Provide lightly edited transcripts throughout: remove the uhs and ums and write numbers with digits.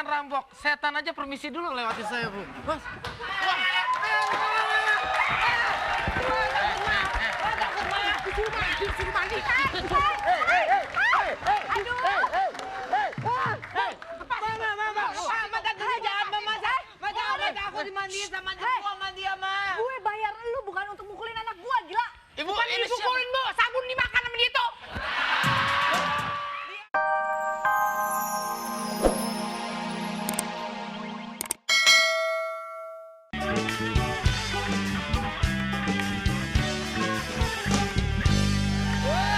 Bukan rampok, setan aja permisi dulu lewatin saya, Bu. Bos. Aku dimandiin sama dia, Ma. Gue bayar lu bukan untuk mukulin anak gua, gila. Ibu, Bukan ini dipukulin, Bu. Sabun dimakan sama dia tuh.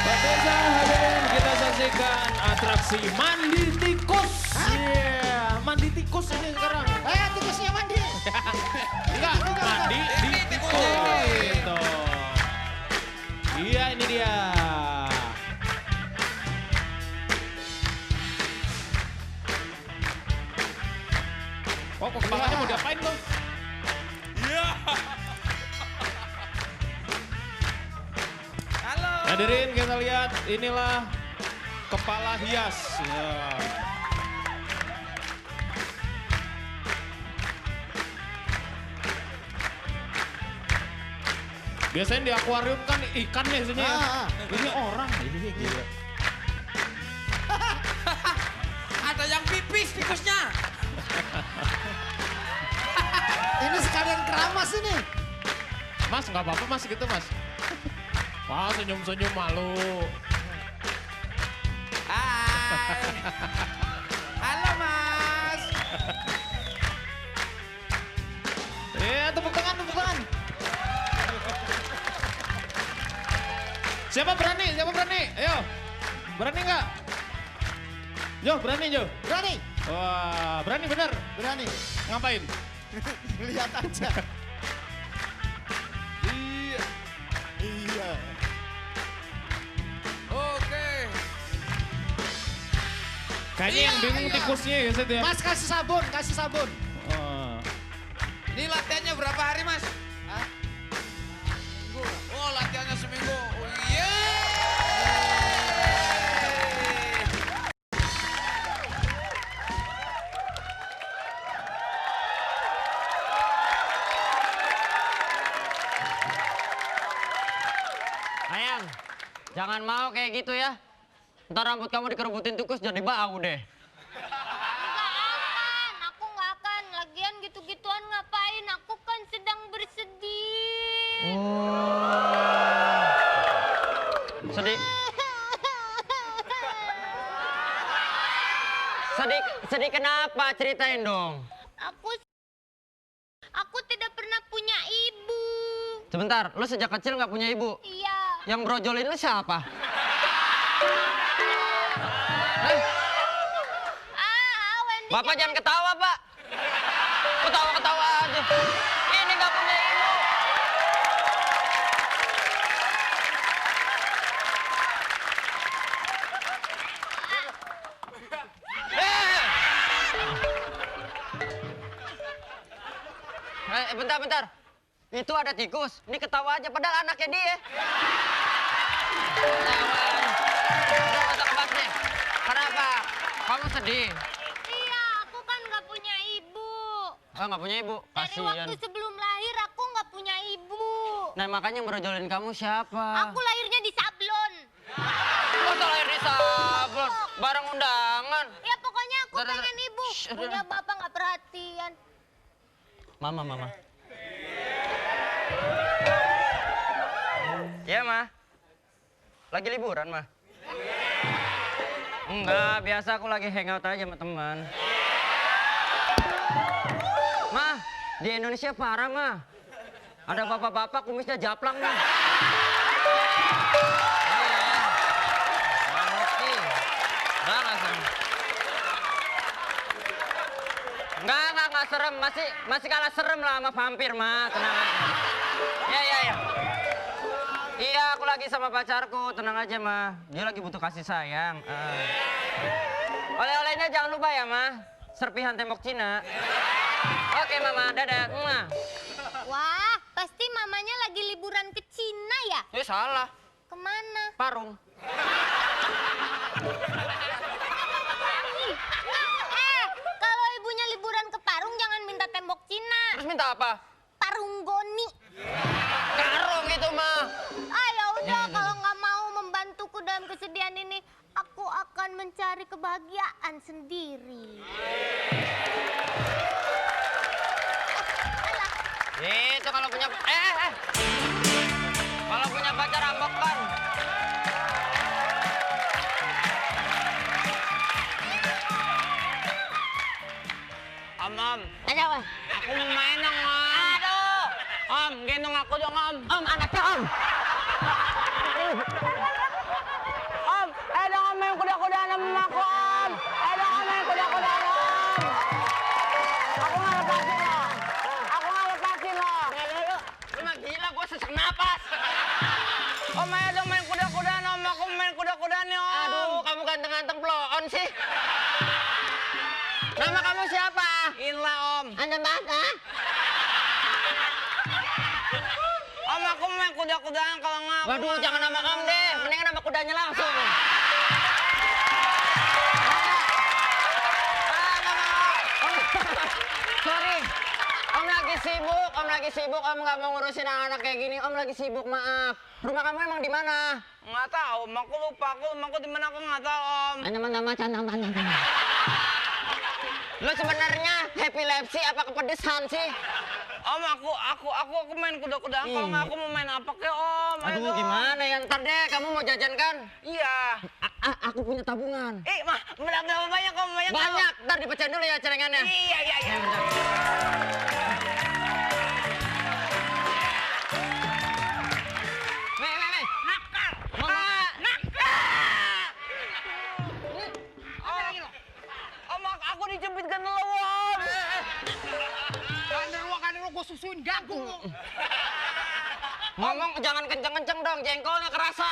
Pemirsa hadirin, kita saksikan atraksi mandi tikus. Iya, mandi tikus ini sekarang. Tikusnya mandi. Enggak, mandi di tikus. Gitu. Iya, ini dia. Oh, kok kepalanya mau diapain tuh? Iya. Halo. Hadirin, kita lihat inilah kepala hias. Ya. Biasanya di akuarium kan ikan biasanya ya. Ini orang. Iya. Ada yang pipis tikusnya. Ini sekalian keramas ini. Mas, nggak apa-apa mas gitu mas. Wah, senyum-senyum malu. Hai. Halo, Mas. Tepuk tangan, tepuk tangan. Siapa berani? Siapa berani? Ayo. Berani nggak? Jo, berani Jo? Berani? Wah, berani bener? Berani. Ngapain? Lihat aja. Iya. Oke. Kayaknya yang bingung tikusnya ya, Set ya? Mas kasih sabun, kasih sabun. Oh. Ini latihannya berapa hari, Mas? Hah? Oh, latihannya seminggu. Oh, yeay. Sayang, jangan mau kayak gitu ya. Ntar rambut kamu dikerubutin tikus jadi bau deh. Aku nggak akan. Lagian gitu-gituan ngapain? Aku kan sedang bersedih. Sedih. Sedih kenapa? Ceritain dong. Aku tidak pernah punya ibu. Sebentar, lu sejak kecil nggak punya ibu? Iya. Yang brojolin lu siapa? Wendy. Bapak jangan ketawa, Pak. Ketawa-ketawa aja. Ini nggak punya ibu. Bentar. Itu ada tikus. Ini ketawa aja, padahal anaknya dia. Ketawa. Udah, masa kebas nih. Kenapa? Kamu sedih? Iya, aku kan nggak punya ibu. Oh, nggak punya ibu? Dari Kasian. waktu sebelum lahir aku nggak punya ibu. Nah, makanya yang berjolin kamu siapa? Aku lahirnya di sablon. Masa lahir di sablon? Barang undangan. Ya pokoknya aku Udah. pengen ibu. Shh, Punya bapak nggak perhatian. Mama. Ya, Ma. Lagi liburan, Ma? Enggak, biasa aku lagi hangout aja sama teman. Ma, di Indonesia parah, Ma. Ada bapak-bapak kumisnya japlang, Ma. Nggak ngerti. Nggak serem. Nggak serem. Masih kalah serem lah sama vampir, Ma. Tenang aja. Ya. Iya, aku lagi sama pacarku. Tenang aja, Ma. Dia lagi butuh kasih sayang. Oleh-olehnya jangan lupa ya, Ma. Serpihan tembok Cina. Oke, Mama. Dadah. Mwah. Wah, pasti mamanya lagi liburan ke Cina ya? Salah. Kemana? Parung. Kalau terus minta apa? Parunggoni. Karung gitu mah. Ah ya udah, kalau nggak mau membantuku dalam kesedihan ini, aku akan mencari kebahagiaan sendiri. Alah, Itu kalau punya kalau punya pacar ambekkan. Om. ada apa? Aku mau main dong, Om. Aduh, Om, gendong aku dong, Om. Om anaknya Om. Om, dong Om main kuda-kudaan sama aku, Om. Dong Om main kuda-kudaan, Om. Aku nggak lepasin lo. Aku nggak lepasin lo. Lu mah gila, gue sesak napas. Om, ayo dong main kuda-kudaan, Om. Aku main kuda-kudaan nih, Om. Aduh, kamu ganteng-ganteng pelon sih. Nama kamu siapa? Inla, Om. Anda mana? Om, aku main kuda-kudaan kalau nggak. Waduh, jangan nama Om deh. Mendingan nama kudanya langsung. Sorry, Om lagi sibuk, Om nggak mau ngurusin anak kayak gini. Om lagi sibuk, maaf. Rumah kamu emang di mana? Nggak tahu, aku lupa. Aku di mana aku nggak tahu, Om. Mana. Lo sebenarnya epilepsi apa kepedesan sih? Om, aku main kuda-kudaan. Kalau nggak aku mau main apa ke Om? Aduh, gimana ya? Ntar deh, kamu mau jajan kan? Iya. Aku punya tabungan. Berapa banyak Om? Banyak. Ntar dipecahin dulu ya celengannya. Iya. Nih. Nakal. Om, aku dijepit genderuwo, Om. Kanderuwo, gue susuin gagu. Ngomong jangan kenceng-kenceng dong, jengkolnya kerasa.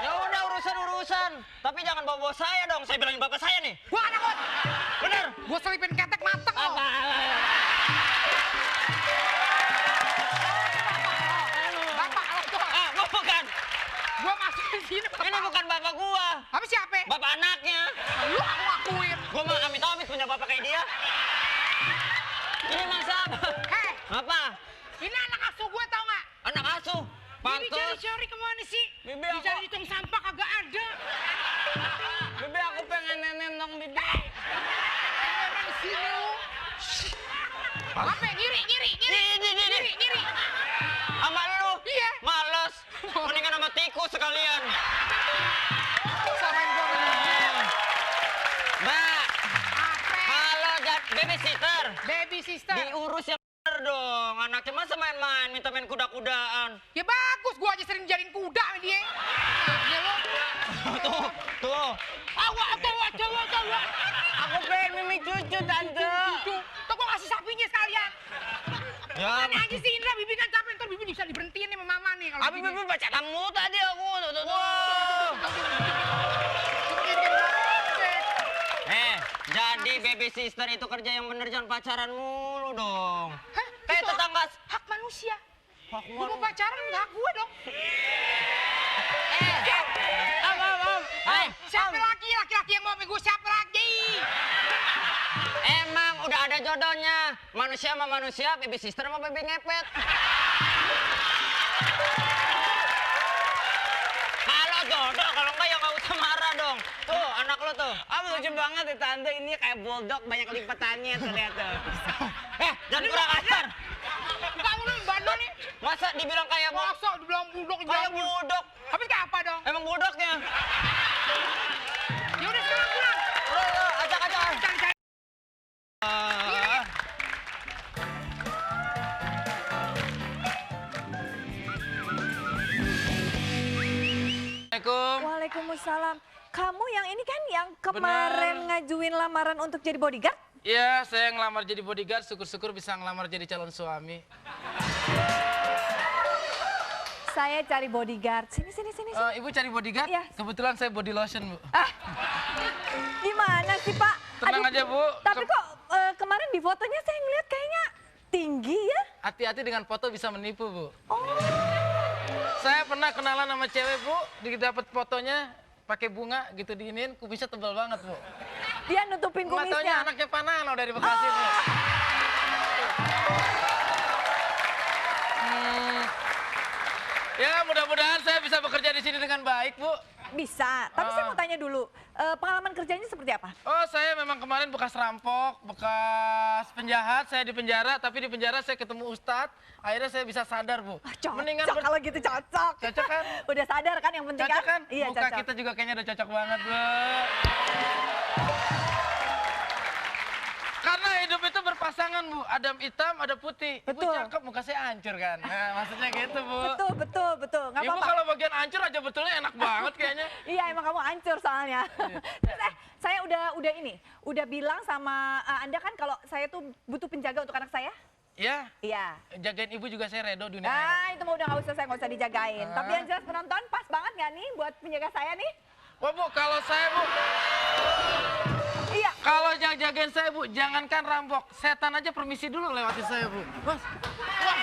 Ya udah urusan. Tapi jangan bawa saya dong, saya bilangin bapak saya nih. Gue gak takut. Bener. Gue selipin ketek mateng lo. Bapak lo tuh. Gua bukan. Gue masukin sini. Ini bukan bapak gua. Apa siapa? Bapak anaknya. Lu aku akuin. Gua mah amit-amit punya bapak kayak dia. Ini masa apa? Hei, Apa? ini anak asuh gue tau gak? Anak asuh. Ini Pantes. cari kemana sih? Bibi, aku- Dicari di tong sampah kagak ada. Bibi, aku pengen neneng Bibi. Emang di sini lu. Apa? Ngiri. Ini. Sama lu? Iya. Males. Mendingan sama tikus sekalian. Samain gue bener. Mbak, Apa? halo, babysitter. Baby sister. Diurus yang bener dong. Anaknya masa main-main, minta main kuda-kudaan. Ya bagus, gue aja sering jadiin kuda sama dia. Nah, lu. Tuh. Coba. Aku pengen mimik cucu, Tante. Tuh gue kasih sapinya sekalian. Ya, Mana aja sih Indra, Bibi kan capek, ntar Bibi bisa diberhentiin nih sama Mama nih. Kalau Abi begini. Bibi baca kamu tadi aku. Tuh. Jadi baby sister itu kerja yang bener, jangan pacaran mulu dong. Hah? Kayak Itu tetangga. hak manusia. Hak Gue mau pacaran, udah hak gue dong. Om. Hai, Siapa lagi laki-laki yang mau sama gue? Siapa lagi? emang udah ada jodohnya. Manusia sama manusia, baby sister sama baby ngepet. Kalau jodoh, kalau enggak ya nggak usah marah dong. Tuh, anak lo tuh. Lucu banget ya, Tante. Ini kayak bulldog, banyak lipatannya tuh, lihat tuh. Jangan kurang ajar. Kamu lu bandel nih. Masa dibilang kayak Masa dibilang budok, kayak bulldog? Habis kayak apa dong? Emang bulldognya? Ya udah sekarang pulang. Lo, ajak. Cari. Assalamualaikum. Waalaikumsalam. Kamu yang ini kan yang kemarin ngajuin lamaran untuk jadi bodyguard? Iya, saya ngelamar jadi bodyguard, syukur-syukur bisa ngelamar jadi calon suami. Saya cari bodyguard. Sini. Ibu cari bodyguard? Iya. Kebetulan saya body lotion, Bu. Gimana sih, Pak? Tenang aja, Bu. Tapi kok kemarin di fotonya saya ngeliat kayaknya tinggi ya? Hati-hati dengan foto bisa menipu, Bu. Oh, Saya pernah kenalan sama cewek, Bu. Dapat fotonya pakai bunga gitu diinin, kumisnya tebal banget, Bu. Dia nutupin Nggak taunya kumisnya. anaknya Panano dari Bekasi nih. Ya mudah-mudahan saya bisa bekerja di sini dengan baik, Bu. Bisa, tapi saya mau tanya dulu, pengalaman kerjanya seperti apa? Oh, saya memang kemarin bekas rampok, bekas penjahat, saya di penjara, tapi di penjara saya ketemu Ustadz, akhirnya saya bisa sadar, Bu. Cocok, kalau gitu cocok. Cocok kan? Udah sadar kan yang penting Cocok kan? Iya, Muka cocok. kita juga kayaknya udah cocok banget, Bu. Karena hidup itu berpasangan, Bu. Ada hitam, ada putih. Betul. Ibu cakep, muka saya hancur kan. Nah, maksudnya gitu, Bu. Betul. Nggak Ibu apa-apa. kalau bagian hancur aja betulnya enak banget kayaknya. Iya, emang kamu hancur soalnya. Terus, saya udah bilang sama Anda kan kalau saya tuh butuh penjaga untuk anak saya. Ya, Iya. jagain ibu juga saya redo dunia. Itu mah udah nggak usah dijagain. Tapi yang jelas penonton pas banget nggak nih buat penjaga saya nih? Wah, Bu, kalau saya, Bu, Iya. kalau jagain saya, Bu, jangankan rampok, setan aja permisi dulu lewatin saya, Bu. Bos. Wah.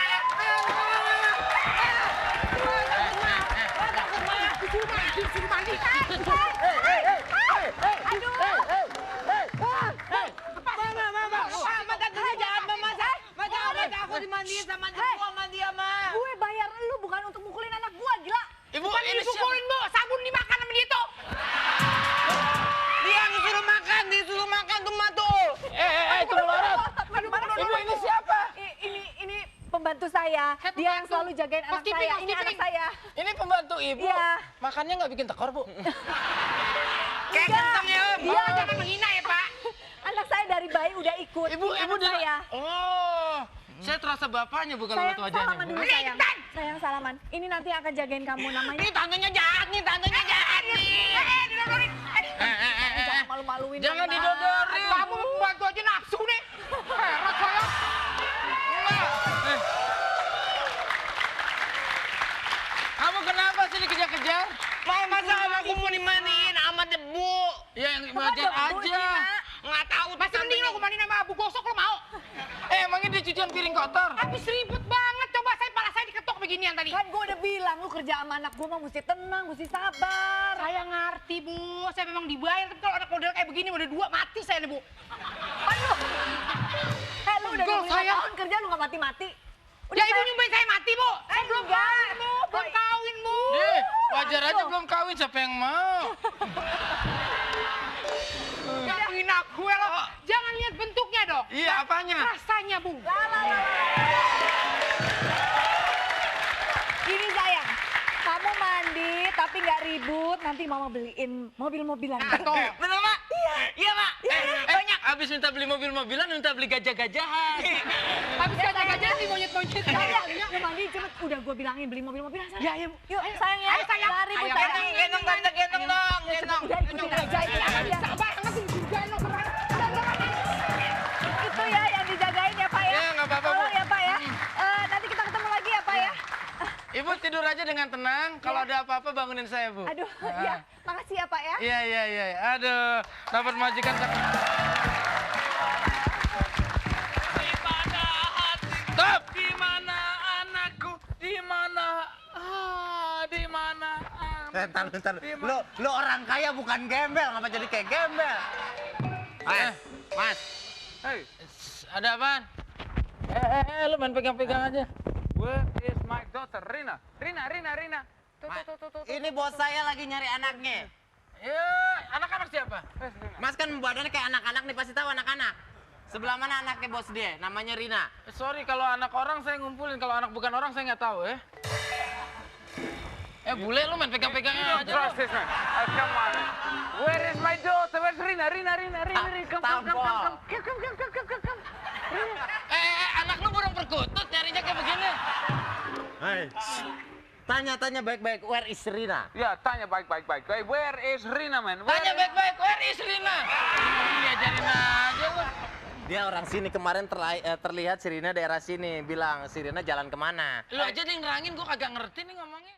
Gue bayar lu bukan untuk mukulin anak gua, gila. Ibu, Bukan ini dipukulin, Bu. Sabun dimakan sama dia tuh. Dia disuruh makan tuh Mak tuh. tunggu Laras. Ibu, ini siapa? Ini pembantu saya. Saya Dia yang pembantu. selalu jagain anak Housekeeping, saya. Ini anak housekeeping. saya. Ini pembantu ibu. Iya. Makannya nggak bikin tekor, Bu. Kayak Enggak. kentang ya, Om. Iya. Jangan menghina ya, Pak. Anak saya dari bayi udah ikut. Ibu, Ini ibu anak saya. Oh, saya terasa bapaknya Bu kalau Sayang, lihat wajahnya, salaman Bu. dulu sayang. Sayang, salaman. Ini nanti akan jagain kamu namanya. Ini tantenya jahat nih. Didodorin. Jangan malu-maluin. Jangan Mama. didodorin. Kamu membantu aja nafsu nih. Heran saya. Kamu kenapa sih dikejar-kejar? Masa aku mau dimandiin sama debu? Ya yang Bukan wajar debu, aja. Cina. Nggak tahu. Masih mending lo kumanin sama abu gosok lo mau. Emangnya dia cucian piring kotor? Habis ribet banget. Coba pala saya diketok beginian tadi. Kan gue udah bilang, lu kerja sama anak gue mah mesti tenang, mesti sabar. Saya ngerti, Bu. Saya memang dibayar. Tapi kalau anak model kayak begini udah 2 mati saya nih, Bu. Aduh. Lu udah Pegel 25 saya. tahun kerja lu gak mati-mati. Ya ibu nyumpain saya mati, Bu. Saya belum enggak. kawin, Bu. Belum kawin, Bu. Wajar aja belum kawin, siapa yang mau? Gangguin aku ya lo. Jangan lihat bentuknya dong. Iya, apanya? Rasanya, Bu. Gini sayang, kamu mandi tapi nggak ribut, nanti mama beliin mobil-mobilan. Tuh. Bener, Mak? Iya, Mak. Banyak. Abis minta beli mobil-mobilan, minta beli gajah-gajahan. Habis gajah-gajah nih monyet-monyet. Sayang, lu mandi cepet. Udah gue bilangin beli mobil-mobilan sana. Ya, ya. Yuk sayang ya, Ayo, sayang. nggak ribut Ayo, sayang. Gendong, tante, gendong dong. Gendong. Udah ikutin aja, ikutin aja. Sabar banget juga lo berat. Itu ya yang dijagain ya Pak ya. Ya, nggak apa-apa, Bu. Tolong ya Pak ya. Nanti kita ketemu lagi ya Pak ya. Ibu tidur aja dengan tenang. Kalau ada apa-apa bangunin saya, Bu. Aduh, ya. Makasih ya Pak ya. Iya. Aduh, dapat majikan. Stop! Di mana anakku? Di mana? Di mana? Bentar. Lu orang kaya bukan gembel, ngapa jadi kayak gembel? Mas. Hey, Ada apaan? Lu main pegang-pegang aja. where is my daughter? Rina. Tuh. Ini bos saya lagi nyari anaknya. Ya, anak-anak siapa? Mas kan badannya kayak anak-anak nih, pasti tahu anak-anak. Sebelah mana anaknya bos dia? Namanya Rina. Sorry, kalau anak orang saya ngumpulin. Kalau anak bukan orang saya nggak tahu ya. Bule lu main pegang-pegang aja. Trust this man. Come on. Where is my daughter? Where's Rina? Come. Anak lu burung perkutut nyarinya kayak begini. Tanya baik-baik, where is Rina? Ya, tanya baik-baik. Where is Rina, man? Tanya baik-baik, where is Rina? Diajarin aja lu. Dia orang sini, kemarin terlihat si Rina daerah sini. Bilang, si Rina jalan kemana? Lu aja dia nerangin, gua kagak ngerti nih ngomongnya.